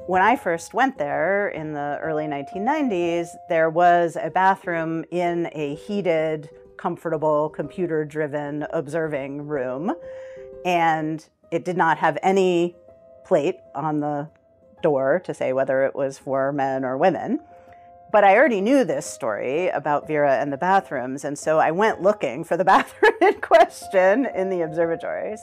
When I first went there in the early 1990s, there was a bathroom in a heated, comfortable, computer-driven observing room, and it did not have any plate on the door to say whether it was for men or women. But I already knew this story about Vera and the bathrooms, and so I went looking for the bathroom in question in the observatories.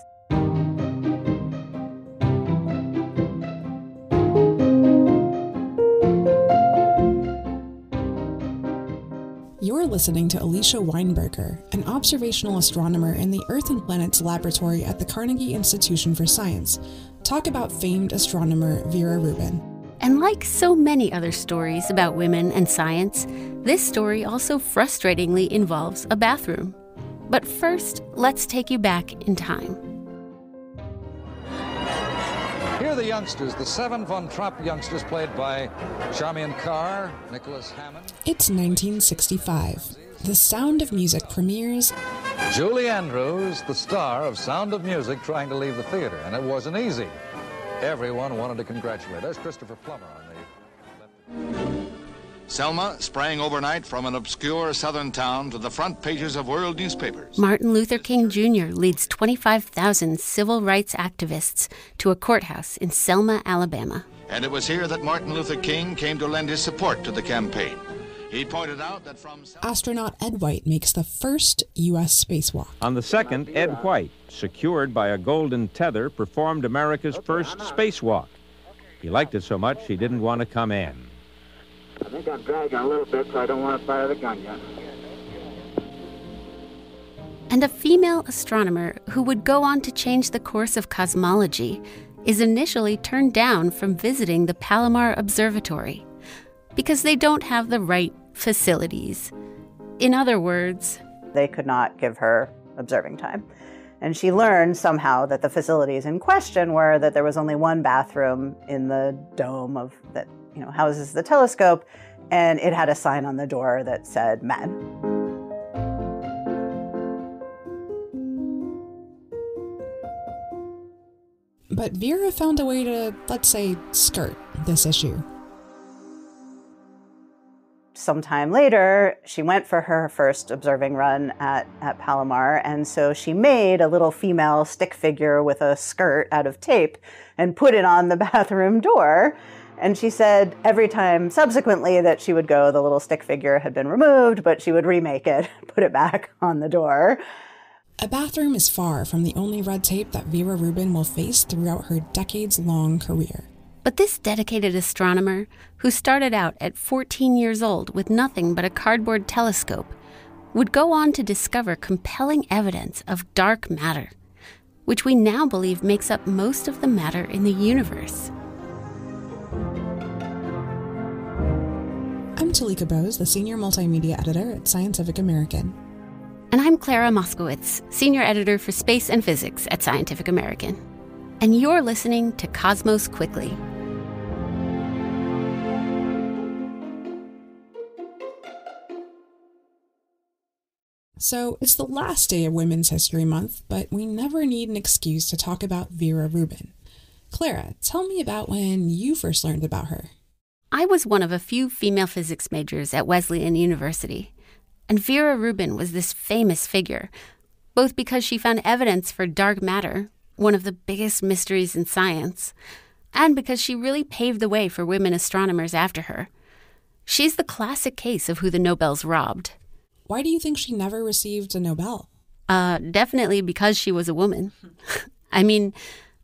You're listening to Alicia Weinberger, an observational astronomer in the Earth and Planets Laboratory at the Carnegie Institution for Science, talk about famed astronomer Vera Rubin. And like so many other stories about women and science, this story also frustratingly involves a bathroom. But first, let's take you back in time. Here are the youngsters, the 7 Von Trapp youngsters played by Charmian Carr, Nicholas Hammond. It's 1965. The Sound of Music premieres. Julie Andrews, the star of Sound of Music, trying to leave the theater, and it wasn't easy. Everyone wanted to congratulate. There's Christopher Plummer on the... Selma sprang overnight from an obscure southern town to the front pages of world newspapers. Martin Luther King Jr. leads 25,000 civil rights activists to a courthouse in Selma, Alabama. And it was here that Martin Luther King came to lend his support to the campaign. He pointed out that from... Astronaut Ed White makes the first U.S. spacewalk. On the second, Ed White, secured by a golden tether, performed America's first spacewalk. He liked it so much he didn't want to come in. I think I'm dragging a little bit, so I don't want to fire the gun yet. And a female astronomer who would go on to change the course of cosmology is initially turned down from visiting the Palomar Observatory because they don't have the right facilities. In other words, they could not give her observing time. And she learned somehow that the facilities in question were that there was only one bathroom in the dome of that, houses the telescope, and it had a sign on the door that said men. But Vera found a way to, let's say, skirt this issue. Sometime later, she went for her first observing run at Palomar, and so she made a little female stick figure with a skirt out of tape and put it on the bathroom door. And she said every time subsequently that she would go, the little stick figure had been removed, but she would remake it, put it back on the door. A bathroom is far from the only red tape that Vera Rubin will face throughout her decades-long career. But this dedicated astronomer, who started out at 14 years old with nothing but a cardboard telescope, would go on to discover compelling evidence of dark matter, which we now believe makes up most of the matter in the universe. I'm Talika Bose, the Senior Multimedia Editor at Scientific American. And I'm Clara Moskowitz, Senior Editor for Space and Physics at Scientific American. And you're listening to Cosmos Quickly. So, it's the last day of Women's History Month, but we never need an excuse to talk about Vera Rubin. Clara, tell me about when you first learned about her. I was one of a few female physics majors at Wesleyan University, and Vera Rubin was this famous figure, both because she found evidence for dark matter, one of the biggest mysteries in science, and because she really paved the way for women astronomers after her. She's the classic case of who the Nobels robbed. Why do you think she never received a Nobel? Definitely because she was a woman. I mean,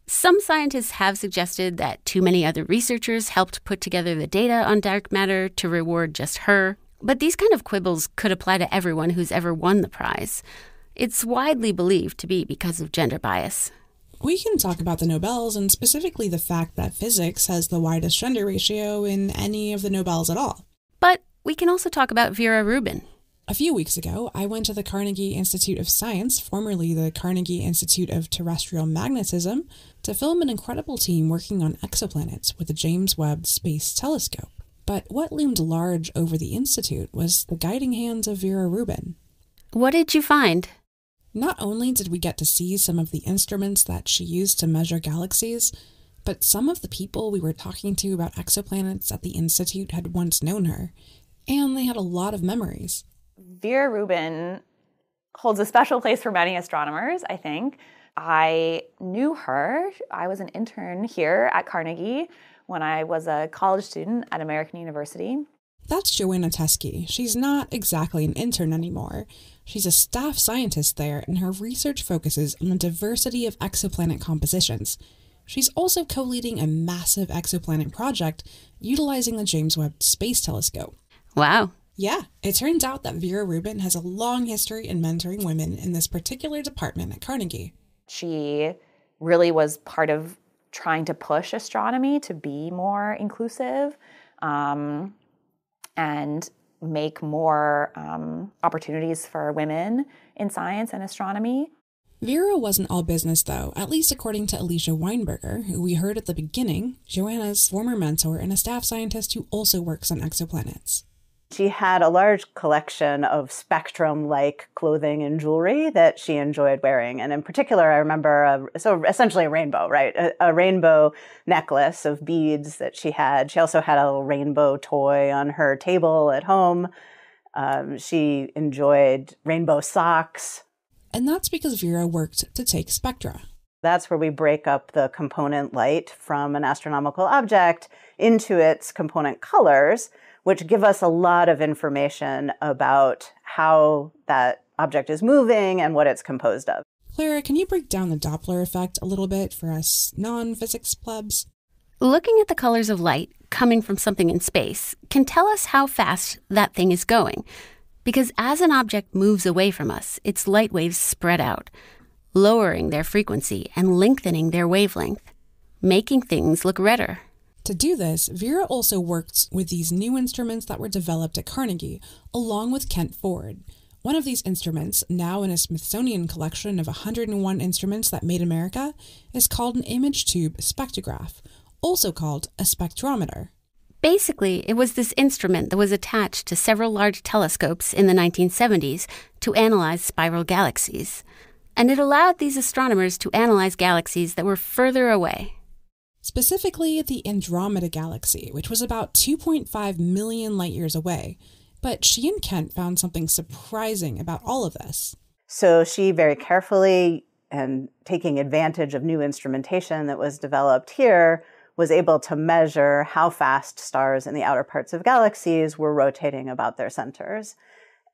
some scientists have suggested that too many other researchers helped put together the data on dark matter to reward just her. But these kind of quibbles could apply to everyone who's ever won the prize. It's widely believed to be because of gender bias. We can talk about the Nobels and specifically the fact that physics has the widest gender ratio in any of the Nobels at all. But we can also talk about Vera Rubin. A few weeks ago, I went to the Carnegie Institute of Science, formerly the Carnegie Institute of Terrestrial Magnetism, to film an incredible team working on exoplanets with the James Webb Space Telescope. But what loomed large over the institute was the guiding hands of Vera Rubin. What did you find? Not only did we get to see some of the instruments that she used to measure galaxies, But some of the people we were talking to about exoplanets at the Institute had once known her, and they had a lot of memories. Vera Rubin holds a special place for many astronomers, I think. I knew her. I was an intern here at Carnegie when I was a college student at American University. That's Joanna Teskey. She's not exactly an intern anymore. She's a staff scientist there, and her research focuses on the diversity of exoplanet compositions. She's also co-leading a massive exoplanet project utilizing the James Webb Space Telescope. Wow. Yeah, it turns out that Vera Rubin has a long history in mentoring women in this particular department at Carnegie. She really was part of trying to push astronomy to be more inclusive and make more opportunities for women in science and astronomy. Vera wasn't all business, though, at least according to Alicia Weinberger, who we heard at the beginning, Joanna's former mentor and a staff scientist who also works on exoplanets. She had a large collection of spectrum-like clothing and jewelry that she enjoyed wearing. And in particular, I remember, essentially a rainbow, right? A rainbow necklace of beads that she had. She also had a little rainbow toy on her table at home. She enjoyed rainbow socks. And that's because Vera worked to take spectra. That's where we break up the component light from an astronomical object into its component colors, which give us a lot of information about how that object is moving and what it's composed of. Clara, can you break down the Doppler effect a little bit for us non-physics plebs? Looking at the colors of light coming from something in space can tell us how fast that thing is going. Because as an object moves away from us, its light waves spread out, lowering their frequency and lengthening their wavelength, making things look redder. To do this, Vera also worked with these new instruments that were developed at Carnegie, along with Kent Ford. One of these instruments, now in a Smithsonian collection of 101 instruments that made America, is called an image tube spectrograph, also called a spectrometer. Basically, it was this instrument that was attached to several large telescopes in the 1970s to analyze spiral galaxies. And it allowed these astronomers to analyze galaxies that were further away. Specifically, the Andromeda Galaxy, which was about 2.5 million light-years away. But she and Kent found something surprising about all of this. So she very carefully, and taking advantage of new instrumentation that was developed here, was able to measure how fast stars in the outer parts of galaxies were rotating about their centers.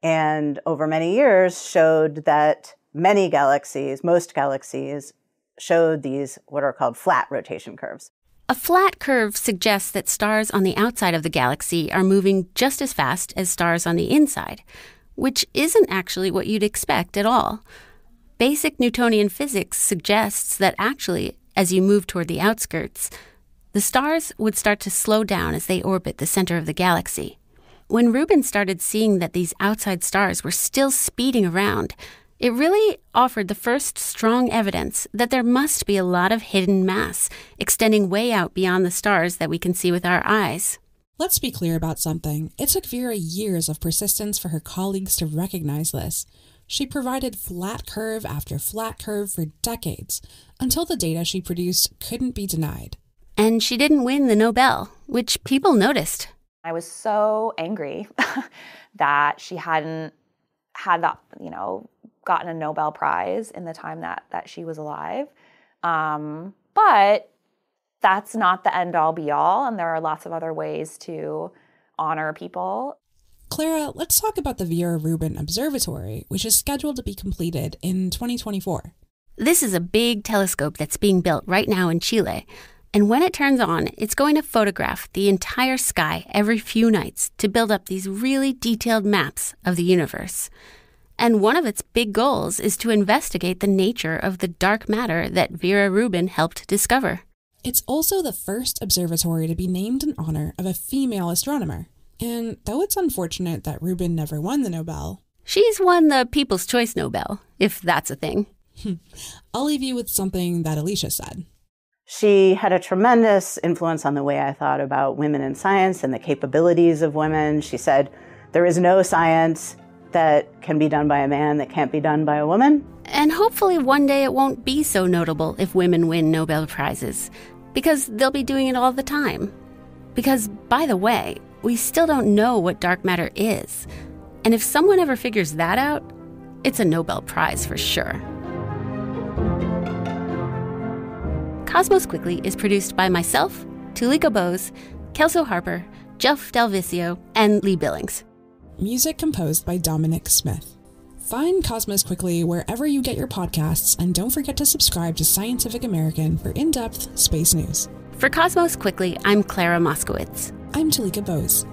And over many years showed that many galaxies, most galaxies, showed these what are called flat rotation curves. A flat curve suggests that stars on the outside of the galaxy are moving just as fast as stars on the inside, which isn't actually what you'd expect at all. Basic Newtonian physics suggests that actually, as you move toward the outskirts, the stars would start to slow down as they orbit the center of the galaxy. When Rubin started seeing that these outside stars were still speeding around, it really offered the first strong evidence that there must be a lot of hidden mass extending way out beyond the stars that we can see with our eyes. Let's be clear about something. It took Vera years of persistence for her colleagues to recognize this. She provided flat curve after flat curve for decades, until the data she produced couldn't be denied. And she didn't win the Nobel, which people noticed. I was so angry that she hadn't had that, gotten a Nobel Prize in the time that she was alive. But that's not the end-all be-all, and there are lots of other ways to honor people. Clara, let's talk about the Vera Rubin Observatory, which is scheduled to be completed in 2024. This is a big telescope that's being built right now in Chile. And when it turns on, it's going to photograph the entire sky every few nights to build up these really detailed maps of the universe. And one of its big goals is to investigate the nature of the dark matter that Vera Rubin helped discover. It's also the first observatory to be named in honor of a female astronomer. And though it's unfortunate that Rubin never won the Nobel, she's won the People's Choice Nobel, if that's a thing. I'll leave you with something that Alicia said. She had a tremendous influence on the way I thought about women in science and the capabilities of women. She said, there is no science that can be done by a man that can't be done by a woman. And hopefully one day it won't be so notable if women win Nobel Prizes. Because they'll be doing it all the time. Because, by the way, we still don't know what dark matter is. And if someone ever figures that out, it's a Nobel Prize for sure. Cosmos Quickly is produced by myself, Tulika Bose, Kelso Harper, Jeff Delvicio, and Lee Billings. Music composed by Dominic Smith. Find Cosmos Quickly wherever you get your podcasts, and don't forget to subscribe to Scientific American for in-depth space news. For Cosmos Quickly, I'm Clara Moskowitz. I'm Tulika Bose.